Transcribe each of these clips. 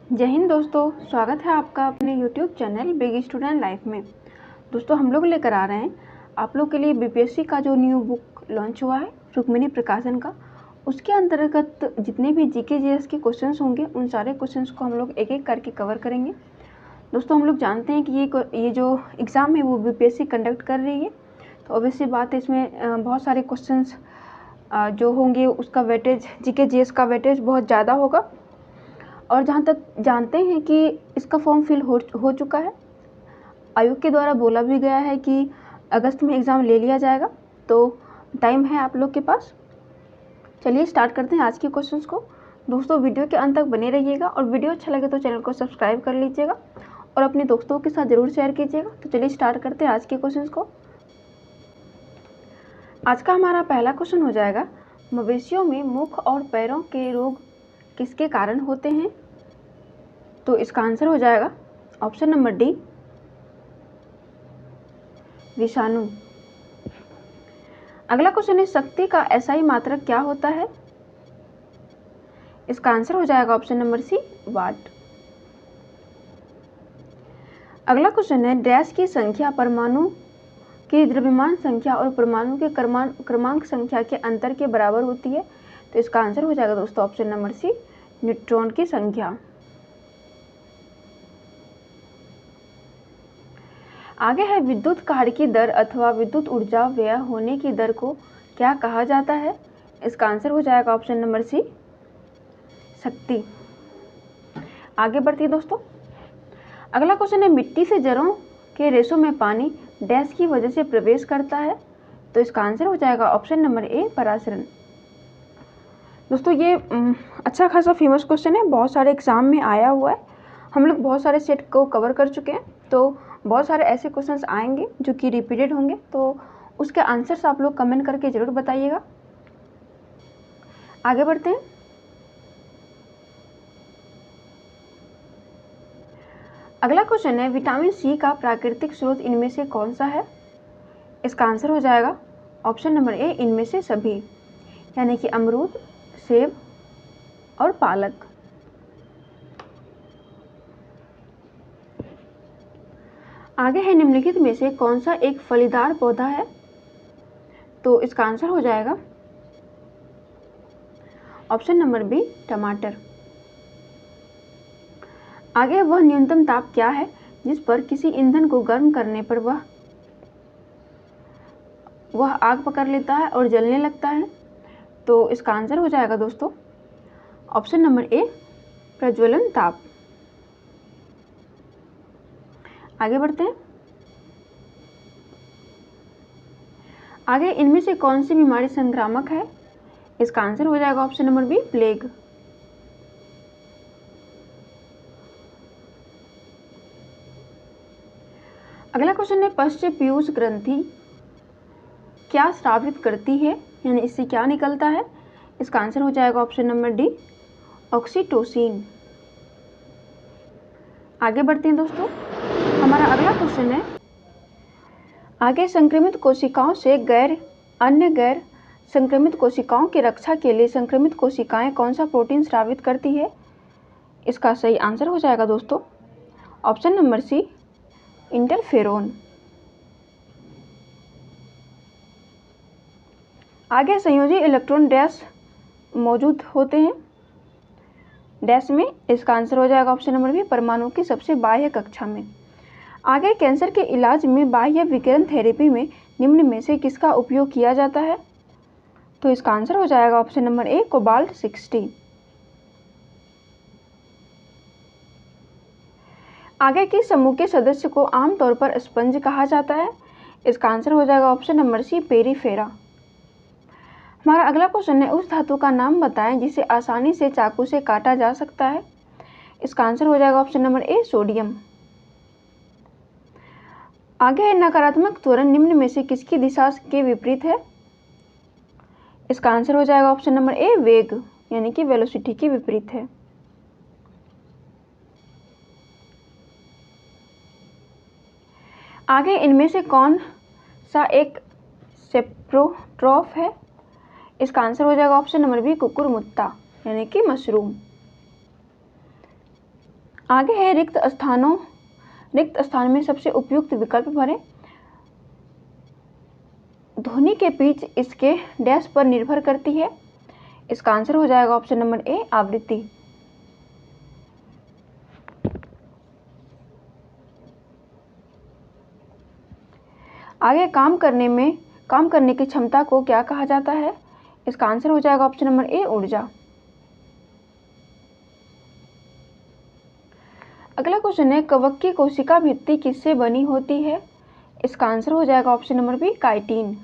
जय हिंद दोस्तों, स्वागत है आपका अपने YouTube channel big student life में। दोस्तों हम लोग लेकर आ रहे हैं आप लोग के लिए बीपीएससी का जो न्यू बुक लॉन्च हुआ है रुक्मिणी प्रकाशन का। उसके अंतर्गत जितने भी जीके जीएस के क्वेश्चंस होंगे उन सारे क्वेश्चंस को हम लोग एक एक करके कवर करेंगे। दोस्तों हम लोग जानते हैं कि ये जो एग्ज़ाम है वो बीपीएससी कंडक्ट कर रही है, तो ऑब्वियसली बात है इसमें बहुत सारे क्वेश्चंस जो होंगे उसका वेटेज, जीके जीएस का वेटेज बहुत ज़्यादा होगा। और जहाँ तक जानते हैं कि इसका फॉर्म फिल हो चुका है। आयोग के द्वारा बोला भी गया है कि अगस्त में एग्ज़ाम ले लिया जाएगा, तो टाइम है आप लोग के पास। चलिए स्टार्ट करते हैं आज के क्वेश्चंस को। दोस्तों वीडियो के अंत तक बने रहिएगा और वीडियो अच्छा लगे तो चैनल को सब्सक्राइब कर लीजिएगा और अपने दोस्तों के साथ ज़रूर शेयर कीजिएगा। तो चलिए स्टार्ट करते हैं आज के क्वेश्चंस को। आज का हमारा पहला क्वेश्चन हो जाएगा, मवेशियों में मुख और पैरों के रोग किसके कारण होते हैं? तो इसका आंसर हो जाएगा ऑप्शन नंबर डी, विषाणु। अगला क्वेश्चन है, शक्ति का एसआई मात्रक क्या होता है? इसका आंसर हो जाएगा ऑप्शन नंबर सी, वाट। अगला क्वेश्चन है, डैश की संख्या परमाणु की द्रव्यमान संख्या और परमाणु के क्रमांक संख्या के अंतर के बराबर होती है। तो इसका आंसर हो जाएगा दोस्तों ऑप्शन नंबर सी, न्यूट्रॉन की संख्या। आगे है, विद्युत कार्य की दर अथवा विद्युत ऊर्जा व्यय होने की दर को क्या कहा जाता है? इसका आंसर हो जाएगा ऑप्शन नंबर सी, शक्ति। आगे बढ़ते हैं दोस्तों। अगला क्वेश्चन है, मिट्टी से जड़ों के रेशों में पानी डैश की वजह से प्रवेश करता है? तो इसका आंसर हो जाएगा ऑप्शन नंबर ए, परासरण। दोस्तों ये अच्छा खासा फेमस क्वेश्चन है, बहुत सारे एग्जाम में आया हुआ है। हम लोग बहुत सारे सेट को कवर कर चुके हैं, तो बहुत सारे ऐसे क्वेश्चंस आएंगे जो कि रिपीटेड होंगे, तो उसके आंसर्स आप लोग कमेंट करके ज़रूर बताइएगा। आगे बढ़ते हैं। अगला क्वेश्चन है, विटामिन सी का प्राकृतिक स्रोत इनमें से कौन सा है? इसका आंसर हो जाएगा ऑप्शन नंबर ए, इनमें से सभी, यानी कि अमरूद, सेब और पालक। आगे है, निम्नलिखित में से कौन सा एक फलीदार पौधा है? तो इसका आंसर हो जाएगा ऑप्शन नंबर बी, टमाटर। आगे, वह न्यूनतम ताप क्या है जिस पर किसी ईंधन को गर्म करने पर वह आग पकड़ लेता है और जलने लगता है? तो इसका आंसर हो जाएगा दोस्तों ऑप्शन नंबर ए, प्रज्वलन ताप। आगे बढ़ते हैं। आगे, इनमें से कौन सी बीमारी संक्रामक है? इसका आंसर हो जाएगा ऑप्शन नंबर बी, प्लेग। अगला क्वेश्चन है, पश्च पीयूष ग्रंथि क्या स्रावित करती है, यानी इससे क्या निकलता है? इसका आंसर हो जाएगा ऑप्शन नंबर डी, ऑक्सीटोसिन। आगे बढ़ते हैं दोस्तों। हमारा अगला क्वेश्चन है, आगे, संक्रमित कोशिकाओं से अन्य गैर संक्रमित कोशिकाओं की रक्षा के लिए संक्रमित कोशिकाएं कौन सा प्रोटीन स्रावित करती है? इसका सही आंसर हो जाएगा दोस्तों ऑप्शन नंबर सी, इंटरफेरोन। आगे, संयोजी इलेक्ट्रॉन डैश मौजूद होते हैं डैश में? इसका आंसर हो जाएगा ऑप्शन नंबर बी, परमाणु की सबसे बाह्य कक्षा में। आगे, कैंसर के इलाज में बाह्य विकिरण थेरेपी में निम्न में से किसका उपयोग किया जाता है? तो इसका आंसर हो जाएगा ऑप्शन नंबर ए, कोबाल्ट 60। आगे, किस समूह के सदस्य को आमतौर पर स्पंज कहा जाता है? इसका आंसर हो जाएगा ऑप्शन नंबर सी, पेरीफेरा। हमारा अगला क्वेश्चन है, उस धातु का नाम बताएं जिसे आसानी से चाकू से काटा जा सकता है? इसका आंसर हो जाएगा ऑप्शन नंबर ए, सोडियम। आगे, नकारात्मक त्वरण निम्न में से किसकी दिशा के विपरीत है? इसका आंसर हो जाएगा ऑप्शन नंबर ए, वेग, यानी कि वेलोसिटी के विपरीत है। आगे, इनमें से कौन सा एक सेप्रोट्रॉफ है? इसका आंसर हो जाएगा ऑप्शन नंबर बी, कुकुरमुत्ता, यानी कि मशरूम। आगे है रिक्त स्थान में सबसे उपयुक्त विकल्प भरें। ध्वनि के पिच इसके डैश पर निर्भर करती है। इसका आंसर हो जाएगा ऑप्शन नंबर ए, आवृत्ति। आगे काम करने की क्षमता को क्या कहा जाता है? इसका आंसर हो जाएगा ऑप्शन नंबर ए, ऊर्जा। अगला क्वेश्चन है, कवक की कोशिका भित्ति किससे बनी होती है? इसका आंसर हो जाएगा ऑप्शन नंबर बी, काइटिन।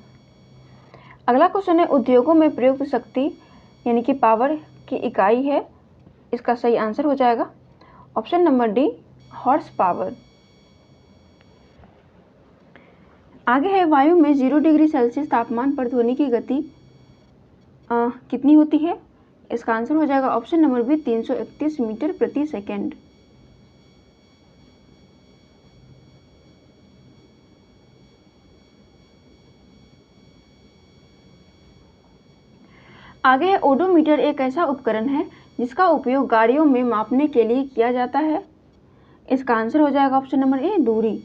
अगला क्वेश्चन है, उद्योगों में प्रयुक्त शक्ति यानी कि पावर की इकाई है। इसका सही आंसर हो जाएगा option number D, horse power. आगे है, वायु में 0 डिग्री सेल्सियस तापमान पर ध्वनि की गति कितनी होती है? इसका आंसर हो जाएगा ऑप्शन नंबर बी, 331 मीटर प्रति सेकेंड। आगे है, ओडोमीटर एक ऐसा उपकरण है जिसका उपयोग गाड़ियों में मापने के लिए किया जाता है। इसका आंसर हो जाएगा ऑप्शन नंबर ए, दूरी।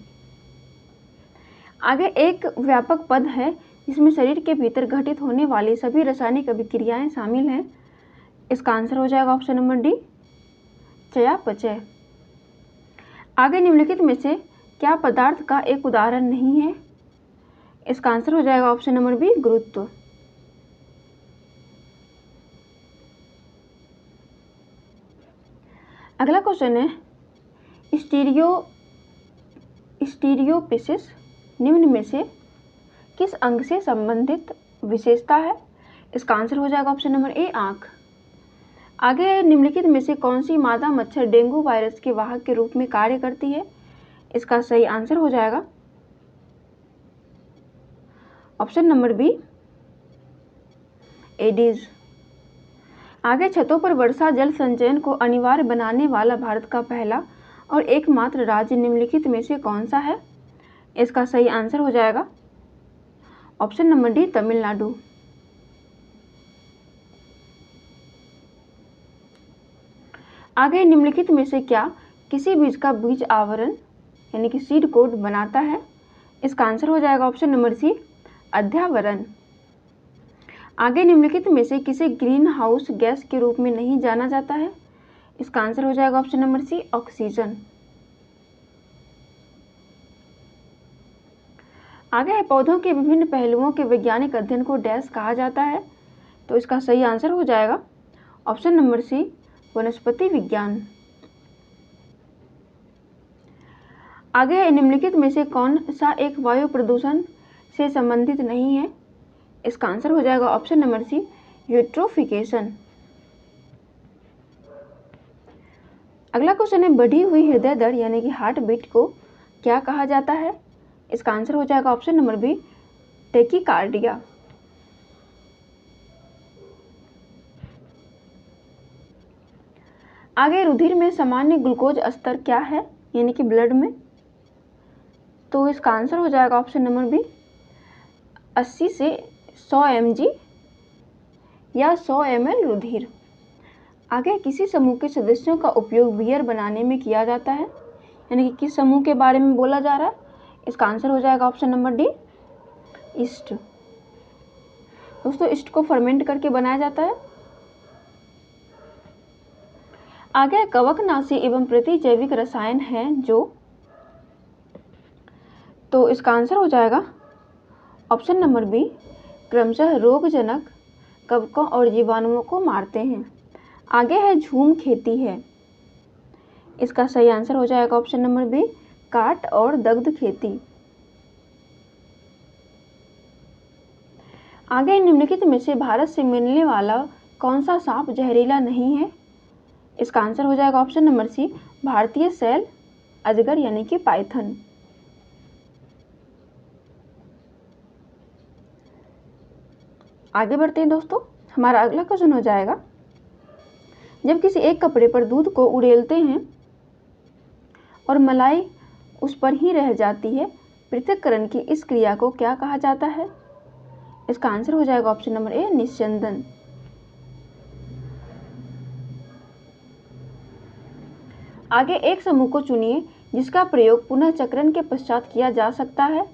आगे एक व्यापक पद है जिसमें शरीर के भीतर घटित होने वाली सभी रासायनिक अभिक्रियाएं शामिल हैं। इसका आंसर हो जाएगा ऑप्शन नंबर डी, चयापचय। आगे निम्नलिखित में से क्या पदार्थ का एक उदाहरण नहीं है? इसका आंसर हो जाएगा ऑप्शन नंबर बी, गुरुत्व। अगला क्वेश्चन है, स्टीरियोपिसिस निम्न में से किस अंग से संबंधित विशेषता है? इसका आंसर हो जाएगा ऑप्शन नंबर ए, आंख। आगे निम्नलिखित में से कौन सी मादा मच्छर डेंगू वायरस के वाहक के रूप में कार्य करती है? इसका सही आंसर हो जाएगा ऑप्शन नंबर बी, एडीज। आगे छतों पर वर्षा जल संचयन को अनिवार्य बनाने वाला भारत का पहला और एकमात्र राज्य निम्नलिखित में से कौन सा है? इसका सही आंसर हो जाएगा ऑप्शन नंबर डी, तमिलनाडु। आगे निम्नलिखित में से क्या किसी बीज का बीज आवरण यानी कि सीड कोड बनाता है? इसका आंसर हो जाएगा ऑप्शन नंबर सी, अध्यावरण। आगे निम्नलिखित में से किसे ग्रीन हाउस गैस के रूप में नहीं जाना जाता है? इसका आंसर हो जाएगा ऑप्शन नंबर सी, ऑक्सीजन। आगे है, पौधों के विभिन्न पहलुओं के वैज्ञानिक अध्ययन को डैश कहा जाता है? तो इसका सही आंसर हो जाएगा ऑप्शन नंबर सी, वनस्पति विज्ञान। आगे है, निम्नलिखित में से कौन सा एक वायु प्रदूषण से संबंधित नहीं है? इसका आंसर हो जाएगा ऑप्शन नंबर सी, यूट्रोफिकेशन। अगला क्वेश्चन है, बढ़ी हुई हृदय दर यानी कि हार्ट बीट को क्या कहा जाता है? इसका आंसर हो जाएगा ऑप्शन नंबर बी, टेकीकार्डिया। आगे रुधिर में सामान्य ग्लूकोज स्तर क्या है यानी कि ब्लड में? तो इसका आंसर हो जाएगा ऑप्शन नंबर बी, 80 से 100 mg या 100 ml रुधिर। आगे किसी समूह के सदस्यों का उपयोग बियर बनाने में किया जाता है यानी कि किस समूह के बारे में बोला जा रहा है? इसका आंसर हो जाएगा ऑप्शन नंबर डी, ईस्ट। दोस्तों, ईस्ट को फर्मेंट करके बनाया जाता है। आगे कवकनाशी एवं प्रतिजैविक रसायन है जो, तो इसका आंसर हो जाएगा ऑप्शन नंबर बी, क्रमशः रोगजनक कवकों और जीवाणुओं को मारते हैं। आगे है, झूम खेती है। इसका सही आंसर हो जाएगा ऑप्शन नंबर बी, काट और दग्ध खेती। आगे निम्नलिखित में से भारत से मिलने वाला कौन सा सांप जहरीला नहीं है? इसका आंसर हो जाएगा ऑप्शन नंबर सी, भारतीय शैल अजगर यानी कि पाइथन। आगे बढ़ते हैं दोस्तों, हमारा अगला क्वेश्चन हो जाएगा, जब किसी एक कपड़े पर दूध को उड़ेलते हैं और मलाई उस पर ही रह जाती है, पृथक्करण की इस क्रिया को क्या कहा जाता है? इसका आंसर हो जाएगा ऑप्शन नंबर ए, निस्यंदन। आगे एक समूह को चुनिए जिसका प्रयोग पुनः चक्रण के पश्चात किया जा सकता है।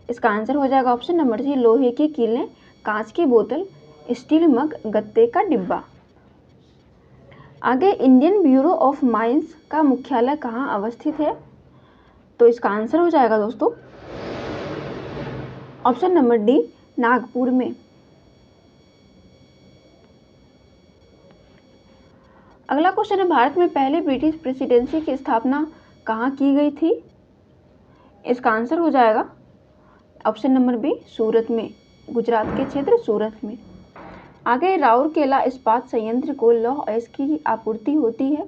इसका आंसर हो जाएगा ऑप्शन नंबर सी, लोहे की कीलें, कांच की बोतल, स्टील मग, गत्ते का डिब्बा। आगे इंडियन ब्यूरो ऑफ माइंस का मुख्यालय कहाँ अवस्थित है? तो इसका आंसर हो जाएगा दोस्तों ऑप्शन नंबर डी, नागपुर में। अगला क्वेश्चन है, भारत में पहले ब्रिटिश प्रेसिडेंसी की स्थापना कहाँ की गई थी? इसका आंसर हो जाएगा ऑप्शन नंबर बी, सूरत में, गुजरात के क्षेत्र सूरत में। आगे राउरकेला इस्पात संयंत्र को लौह अयस्क की आपूर्ति होती है,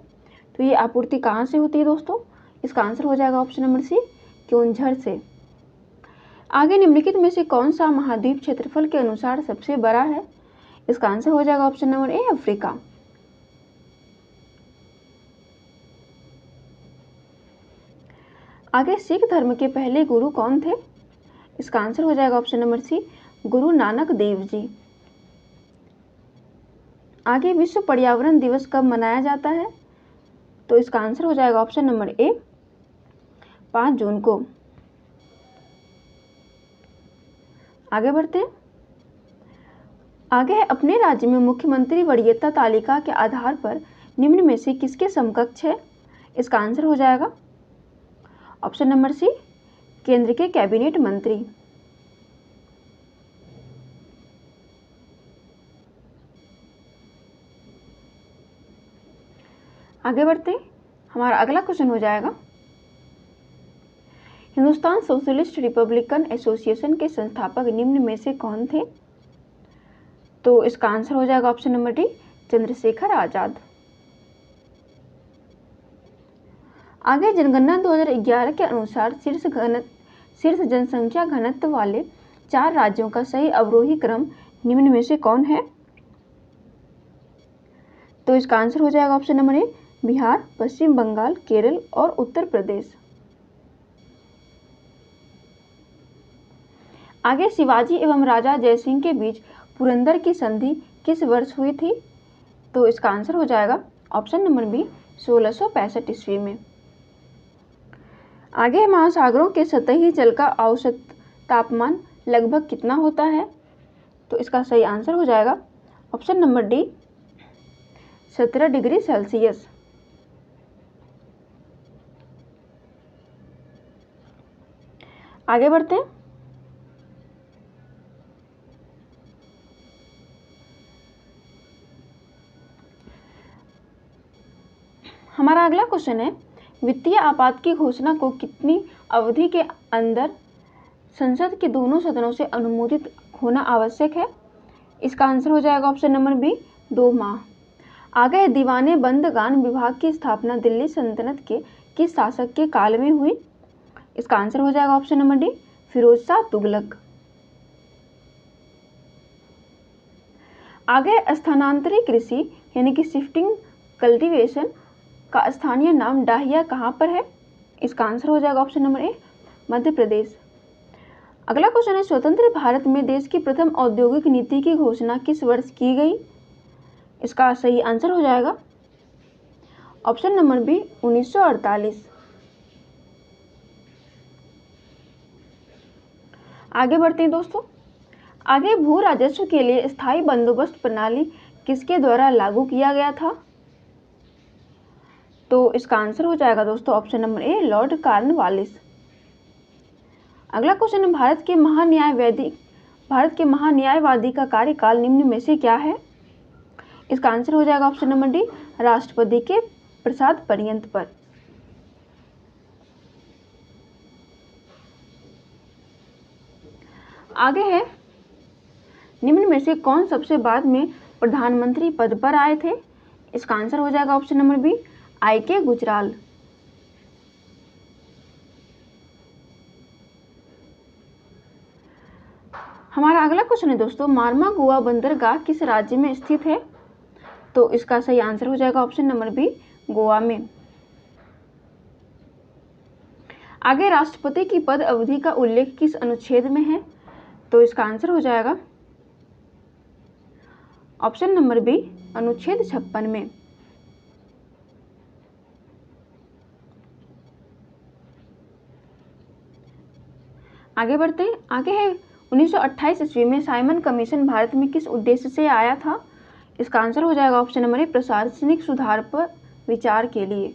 तो ये आपूर्ति कहाँ से होती है दोस्तों? इसका आंसर हो जाएगा ऑप्शन नंबर सी, क्योंझर से। आगे निम्नलिखित में से कौन सा महाद्वीप क्षेत्रफल के अनुसार सबसे बड़ा है? इसका आंसर हो जाएगा ऑप्शन नंबर ए, अफ्रीका। आगे सिख धर्म के पहले गुरु कौन थे? इसका आंसर हो जाएगा ऑप्शन नंबर सी, गुरु नानक देव जी। आगे विश्व पर्यावरण दिवस कब मनाया जाता है? तो इसका आंसर हो जाएगा ऑप्शन नंबर ए, 5 जून को। आगे बढ़ते हैं। आगे है, अपने राज्य में मुख्यमंत्री वरीयता तालिका के आधार पर निम्न में से किसके समकक्ष है? इसका आंसर हो जाएगा ऑप्शन नंबर सी, केंद्र के कैबिनेट मंत्री। आगे बढ़ते हैं। हमारा अगला क्वेश्चन हो जाएगा, हिंदुस्तान सोशलिस्ट रिपब्लिकन एसोसिएशन के संस्थापक निम्न में से कौन थे? तो इसका आंसर हो जाएगा option number D, Chandrashekhar Azad. आगे जनगणना 2011 के अनुसार शीर्ष जनसंख्या घनत्व वाले 4 राज्यों का सही अवरोही क्रम निम्न में से कौन है? तो इसका आंसर हो जाएगा ऑप्शन नंबर ए, बिहार, पश्चिम बंगाल, केरल और उत्तर प्रदेश। आगे शिवाजी एवं राजा जयसिंह के बीच पुरंदर की संधि किस वर्ष हुई थी? तो इसका आंसर हो जाएगा ऑप्शन नंबर बी, 1665 ईस्वी में। आगे महासागरों के सतही जल का औसत तापमान लगभग कितना होता है? तो इसका सही आंसर हो जाएगा option number D, 17 degree Celsius. आगे बढ़ते हैं। हमारा अगला क्वेश्चन है, वित्तीय आपात की घोषणा को कितनी अवधि के अंदर संसद के दोनों सदनों से अनुमोदित होना आवश्यक है? इसका आंसर हो जाएगा ऑप्शन नंबर बी, 2 माह। आगे दीवाने बंदगान विभाग की स्थापना दिल्ली सल्तनत के किस शासक के काल में हुई? इसका आंसर हो जाएगा option number D, Firoz Shah Tughlaq. आगे स्थानांतरी कृषि यानी कि शिफ्टिंग कल्टीवेशन का स्थानीय नाम डाहिया कहाँ पर है? इसका आंसर हो जाएगा option number A, Madhya Pradesh. अगला क्वेश्चन है, स्वतंत्र भारत में देश की प्रथम औद्योगिक नीति की घोषणा किस वर्ष की गई? इसका सही आंसर हो जाएगा ऑप्शन नंबर बी, 1948। आगे बढ़ते हैं दोस्तों। आगे भू राजस्व के लिए स्थायी बंदोबस्त प्रणाली किसके द्वारा लागू किया गया था? तो इसका आंसर हो जाएगा दोस्तों option number A, Lord Cornwallis. अगला क्वेश्चन है, भारत के महान्यायवादी का कार्यकाल निम्न में से क्या है? इसका आंसर हो जाएगा ऑप्शन नंबर डी, राष्ट्रपति के प्रसाद पर्यंत पर। आगे है, निम्न में से कौन सबसे बाद में प्रधानमंत्री पद पर आए थे? इसका आंसर हो जाएगा option number B, I K. Gujral. हमारा अगला क्वेश्चन है दोस्तों, मारमा गोवा बंदरगाह किस राज्य में स्थित है? तो इसका सही आंसर हो जाएगा ऑप्शन नंबर बी, गोवा में। आगे राष्ट्रपति की पद अवधि का उल्लेख किस अनुच्छेद में है? तो इसका आंसर हो जाएगा ऑप्शन नंबर बी, अनुच्छेद 56 में। आगे बढ़ते हैं। आगे है 1928 ईस्वी में साइमन कमीशन भारत में किस उद्देश्य से आया था? इसका आंसर हो जाएगा ऑप्शन नंबर ए, प्रशासनिक सुधार पर विचार के लिए।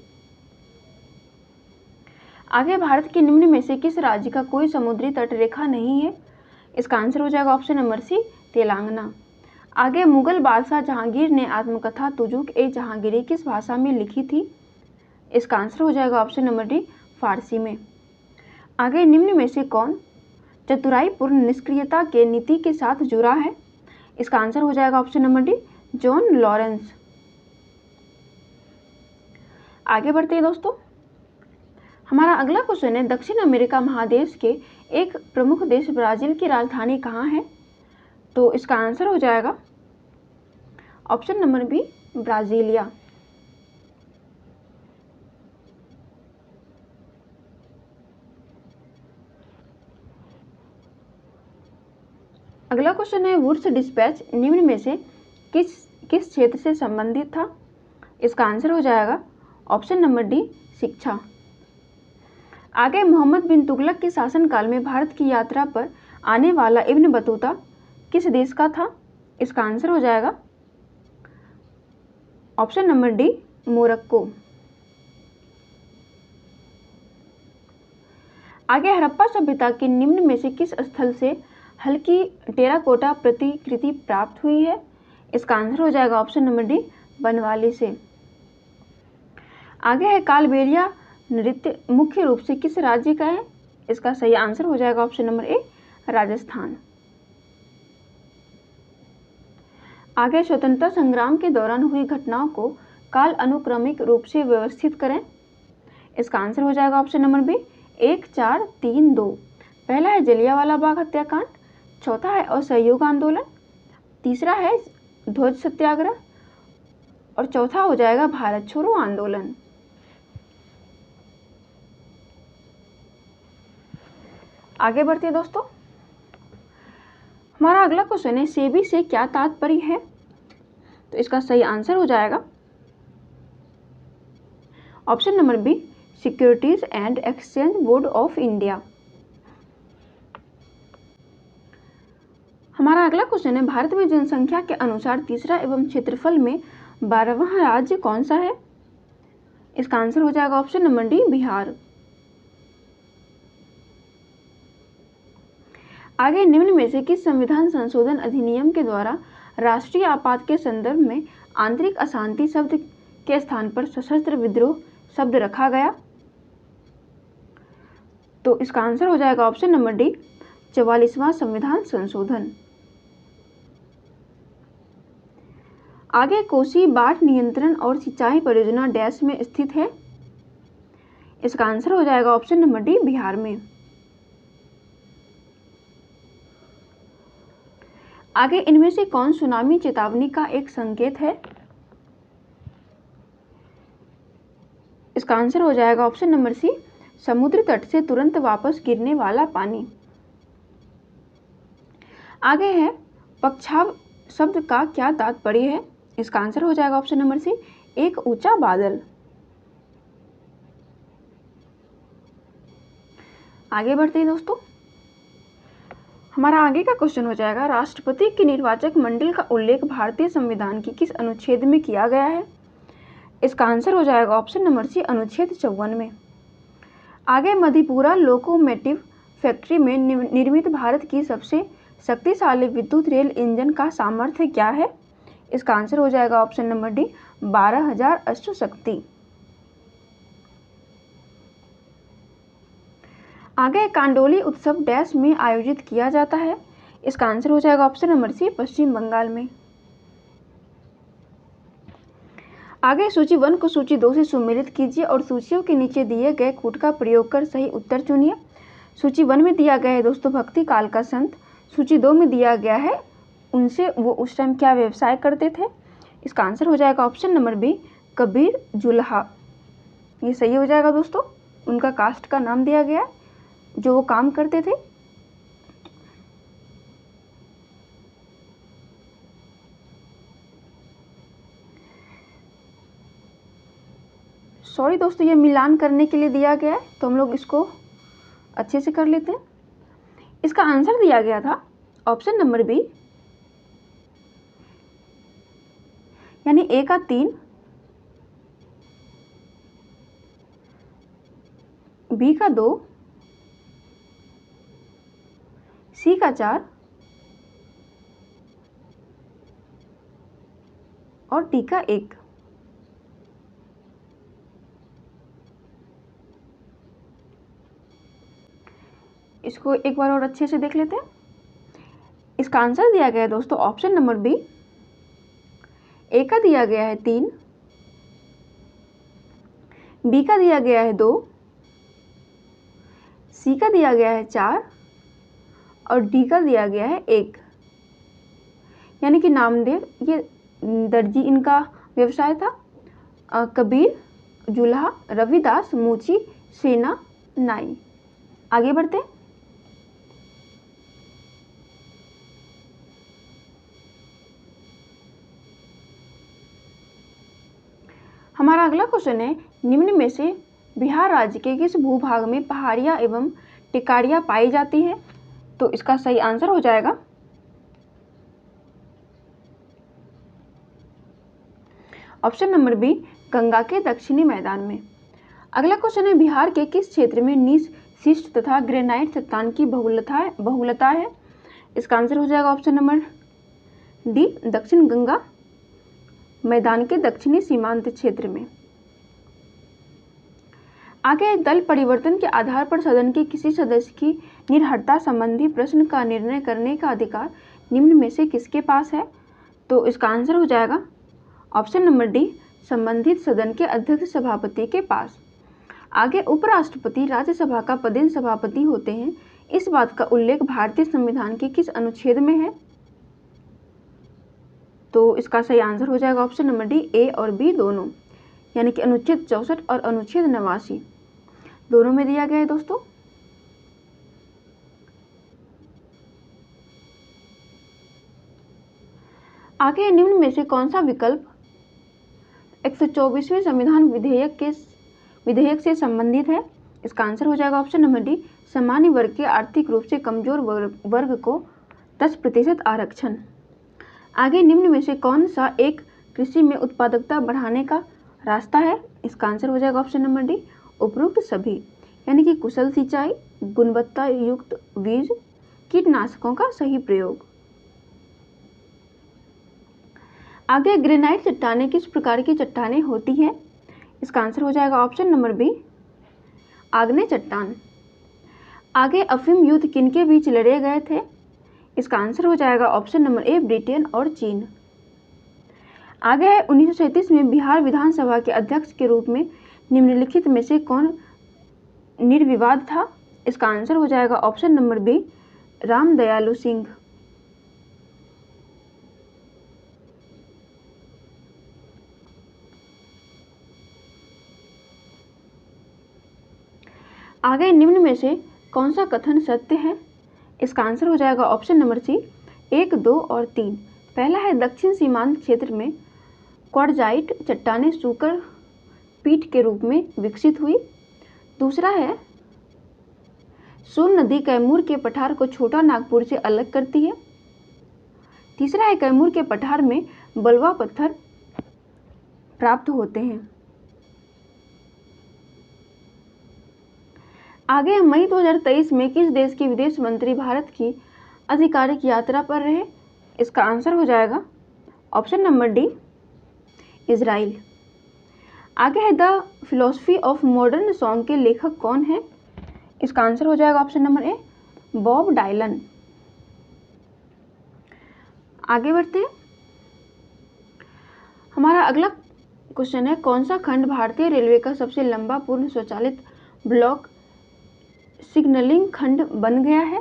आगे भारत के निम्न में से किस राज्य का कोई समुद्री तट रेखा नहीं है? इसका आंसर हो जाएगा ऑप्शन नंबर सी, तेलंगाना। आगे मुगल बादशाह जहांगीर ने आत्मकथा तुजुक ए जहांगीरी किस भाषा में लिखी थी? इसका आंसर हो जाएगा ऑप्शन नंबर डी, फारसी में। आगे निम्न में से कौन चतुराईपूर्ण निष्क्रियता के नीति के साथ जुड़ा है? इसका आंसर हो जाएगा option number D, John Lawrence. आगे बढ़ते हैं दोस्तों। हमारा अगला क्वेश्चन है, दक्षिण अमेरिका महादेश के एक प्रमुख देश ब्राजील की राजधानी कहाँ है? तो इसका आंसर हो जाएगा ऑप्शन नंबर बी, ब्राजीलिया। अगला क्वेश्चन है, वुड्स डिस्पैच निम्न में से किस क्षेत्र से संबंधित था? इसका आंसर हो जाएगा ऑप्शन नंबर डी, शिक्षा। आगे मोहम्मद बिन तुगलक के शासनकाल में भारत की यात्रा पर आने वाला इब्न बतूता किस देश का था? इसका आंसर हो जाएगा ऑप्शन नंबर डी, मोरक्को। आगे हड़प्पा सभ्यता के निम्न में से किस स्थल से हल्की टेराकोटा प्रतिकृति प्राप्त हुई है? इसका आंसर हो जाएगा ऑप्शन नंबर डी, बनवाली से। आगे है कालबेलिया नृत्य मुख्य रूप से किस राज्य का है? इसका सही आंसर हो जाएगा ऑप्शन नंबर ए, राजस्थान। आगे स्वतंत्रता संग्राम के दौरान हुई घटनाओं को काल अनुक्रमिक रूप से व्यवस्थित करें। इसका आंसर हो जाएगा ऑप्शन नंबर बी, 1, 4, 3, 2। पहला है जलियांवाला बाग हत्याकांड, चौथा है असहयोग आंदोलन, तीसरा है ध्वज सत्याग्रह और चौथा हो जाएगा भारत छोड़ो आंदोलन। आगे बढ़ते हैं दोस्तों। हमारा अगला क्वेश्चन है, सेबी से क्या तात्पर्य है? तो इसका सही आंसर हो जाएगा option number B, securities and exchange board of India. हमारा अगला क्वेश्चन है, भारत में जनसंख्या के अनुसार तीसरा एवं क्षेत्रफल में 12वां राज्य कौन सा है? इसका आंसर हो जाएगा ऑप्शन नंबर डी, बिहार। आगे निम्न में से किस संविधान संशोधन अधिनियम के द्वारा राष्ट्रीय आपात के संदर्भ में आंतरिक अशांति शब्द के स्थान पर सशस्त्र विद्रोह शब्द रखा गया? तो इसका आंसर हो जाएगा ऑप्शन नंबर डी, 44वां संविधान संशोधन। आगे कोसी बाढ़ नियंत्रण और सिंचाई परियोजना डैश में स्थित है? इसका आंसर हो जाएगा ऑप्शन नंबर डी, बिहार में। आगे इनमें से कौन सुनामी चेतावनी का एक संकेत है? इसका आंसर हो जाएगा ऑप्शन नंबर सी, समुद्र तट से तुरंत वापस गिरने वाला पानी। आगे है पक्षाव शब्द का क्या तात्पर्य है? इसका आंसर हो जाएगा ऑप्शन नंबर सी, एक ऊंचा बादल। आगे बढ़ते हैं दोस्तों। हमारा आगे का क्वेश्चन हो जाएगा, राष्ट्रपति की निर्वाचक मंडल का उल्लेख भारतीय संविधान की किस अनुच्छेद में किया गया है? इसका आंसर हो जाएगा ऑप्शन नंबर सी, अनुच्छेद 54 में। आगे मधेपुरा लोकोमोटिव फैक्ट्री में निर्मित भारत की सबसे शक्तिशाली विद्युत रेल इंजन का सामर्थ्य क्या है? इसका आंसर हो जाएगा ऑप्शन नंबर डी, 12,000 अश्वशक्ति। आगे कांडोली उत्सव डैश में आयोजित किया जाता है? इसका आंसर हो जाएगा ऑप्शन नंबर सी, पश्चिम बंगाल में। आगे सूची 1 को सूची 2 से सुमेलित कीजिए और सूचियों के नीचे दिए गए कूट का प्रयोग कर सही उत्तर चुनिए। सूची 1 में दिया गया है दोस्तों भक्ति काल का संत। सूची 2 में दिया गया है उनसे वो उस टाइम क्या व्यवसाय करते थे? इसका आंसर हो जाएगा ऑप्शन नंबर बी, कबीर जुल्हा। ये सही हो जाएगा दोस्तों, उनका कास्ट का नाम दिया गया जो वो काम करते थे। सॉरी दोस्तों, ये मिलान करने के लिए दिया गया है तो हम लोग इसको अच्छे से कर लेते हैं। इसका आंसर दिया गया था ऑप्शन नंबर बी, यानी ए का 3, बी का 2, सी का 4 और डी का 1। इसको एक बार और अच्छे से देख लेते हैं। इसका आंसर दिया गया है दोस्तों ऑप्शन नंबर बी, ए का दिया गया है 3, बी का दिया गया है 2, सी का दिया गया है 4 और डी का दिया गया है 1। यानी कि नामदेव, ये दर्जी इनका व्यवसाय था। कबीर, जुल्हा, रविदास, मूची, सेना, नाई। आगे बढ़ते हैं। हमारा अगला क्वेश्चन है, निम्न में से बिहार राज्य के किस भूभाग में पहाड़ियाँ एवं टिकाड़ियाँ पाई जाती है? तो इसका सही आंसर हो जाएगा ऑप्शन नंबर बी, गंगा के दक्षिणी मैदान में। अगला क्वेश्चन है, बिहार के किस क्षेत्र में नीस, शिस्ट तथा ग्रेनाइट चट्टान की बहुलता है? इसका आंसर हो जाएगा ऑप्शन नंबर डी, दक्षिण गंगा मैदान के दक्षिणी सीमांत क्षेत्र में। आगे, दल परिवर्तन के आधार पर सदन के किसी सदस्य की निर्हरता संबंधी प्रश्न का निर्णय करने का अधिकार निम्न में से किसके पास है? तो इसका आंसर हो जाएगा ऑप्शन नंबर डी, संबंधित सदन के अध्यक्ष सभापति के पास। आगे, उपराष्ट्रपति राज्यसभा का पदेन सभापति होते हैं। इस बात का उल्लेख भारतीय संविधान के किस अनुच्छेद में है? तो इसका सही आंसर हो जाएगा ऑप्शन नंबर डी, ए और बी दोनों, यानी कि अनुच्छेद 64 और अनुच्छेद 89 दोनों में दिया गया है दोस्तों। आगे, निम्न में से कौन सा विकल्प 124वें संविधान विधेयक से संबंधित है? इसका आंसर हो जाएगा ऑप्शन नंबर डी, सामान्य वर्ग के आर्थिक रूप से कमजोर वर्ग को 10% आरक्षण। आगे, निम्न में से कौन सा एक कृषि में उत्पादकता बढ़ाने का रास्ता है? इसका आंसर हो जाएगा ऑप्शन नंबर डी, उपरोक्त सभी, यानी कि कुशल सिंचाई, गुणवत्ता युक्त बीज, कीटनाशकों का सही प्रयोग। आगे, ग्रेनाइट चट्टानें किस प्रकार की चट्टानें होती हैं? इसका आंसर हो जाएगा ऑप्शन नंबर बी, आग्नेय चट्टान। आगे, अफीम युद्ध किनके बीच लड़े गए थे? इसका आंसर हो जाएगा ऑप्शन नंबर ए, ब्रिटेन और चीन। आगे है, 1937 में बिहार विधानसभा के अध्यक्ष के रूप में निम्नलिखित में से कौन निर्विवाद था? इसका आंसर हो जाएगा option number B, Ramdayalu Singh. आगे, निम्न में से कौन सा कथन सत्य है? इसका आंसर हो जाएगा ऑप्शन नंबर सी, 1, 2 और 3। पहला है, दक्षिण सीमांत क्षेत्र में क्वार्टजाइट चट्टानें सूकर पीठ के रूप में विकसित हुई। दूसरा है, सोन नदी कैमूर के पठार को छोटा नागपुर से अलग करती है। तीसरा है, कैमूर के पठार में बलुआ पत्थर प्राप्त होते हैं। आगे, मई 2023 में किस देश के विदेश मंत्री भारत की आधिकारिक यात्रा पर रहे? इसका आंसर हो जाएगा ऑप्शन नंबर डी, इजराइल। आगे है, the philosophy of modern song के लेखक कौन है? इसका आंसर हो जाएगा option number A, Bob Dylan. आगे बढ़ते हैं। हमारा अगला क्वेश्चन है, कौन सा खंड भारतीय रेलवे का सबसे लंबा पूर्ण स्वचालित ब्लॉक सिग्नलिंग खंड बन गया है?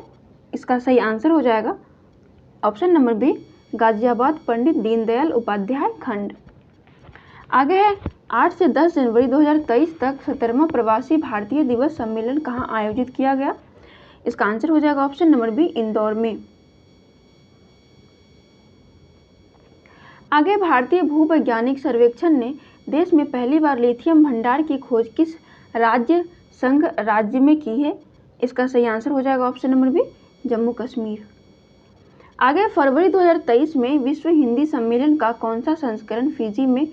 इसका सही आंसर हो जाएगा option number B, Ghaziabad Pandit Deendayal Upadhyay खंड। आगे है, 8 से 10 जनवरी 2023 तक 17वां प्रवासी भारतीय दिवस सम्मेलन कहाँ आयोजित किया गया? इसका आंसर हो जाएगा ऑप्शन नंबर बी, इंदौर में। आगे, भारतीय भूवैज्ञानिक सर्वेक्षण ने देश में पहली बार लिथियम भंडार की खोज किस राज्य संघ राज्य में की है? इसका सही आंसर हो जाएगा option number B, Jammu Kashmir. आगे फरवरी 2023 में विश्व हिंदी सम्मेलन का कौन सा संस्करण फिजी में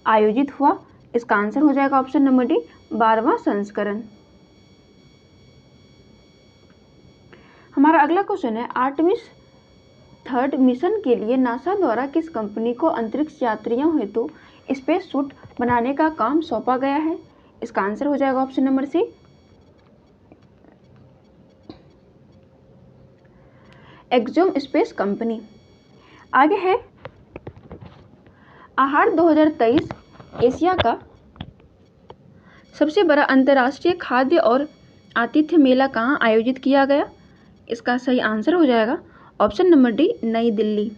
आयोजित हुआ? इसका आंसर हो जाएगा ऑप्शन नंबर डी, 12वां संस्करण। हमारा अगला क्वेश्चन है, आर्टेमिस 3 मिशन के लिए नासा द्वारा किस कंपनी को अंतरिक्ष यात्रियों हेतु स्पेस सूट बनाने का काम सौंपा गया है? इसका आंसर हो जाएगा option number C, Axiom Space company. आगे है, आहार 2023 एशिया का सबसे बड़ा अंतर्राष्ट्रीय खाद्य और आतिथ्य मेला कहाँ आयोजित किया गया? इसका सही आंसर हो जाएगा ऑप्शन नंबर डी, नई दिल्ली।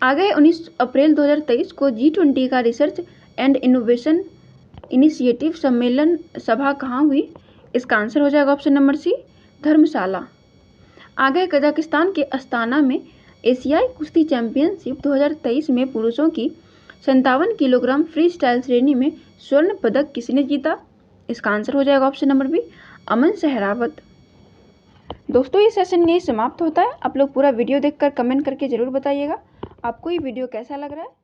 आगे 19 अप्रैल 2023 को G20 का रिसर्च एंड इनोवेशन इनिशिएटिव सम्मेलन सभा कहाँ हुई? इसका आंसर हो जाएगा ऑप्शन नंबर सी, धर्मशाला। आगे कजाकिस्तान के अस्ताना में एशियाई कुश्ती चैंपियनशिप 2023 में पुरुषों की 57 किलोग्राम फ्री स्टाइल श्रेणी में स्वर्ण पदक किसने जीता? इसका आंसर हो जाएगा ऑप्शन नंबर बी, अमन सहरावत। दोस्तों ये सेशन यही समाप्त होता है। आप लोग पूरा वीडियो देखकर कमेंट करके ज़रूर बताइएगा आपको ये वीडियो कैसा लग रहा है।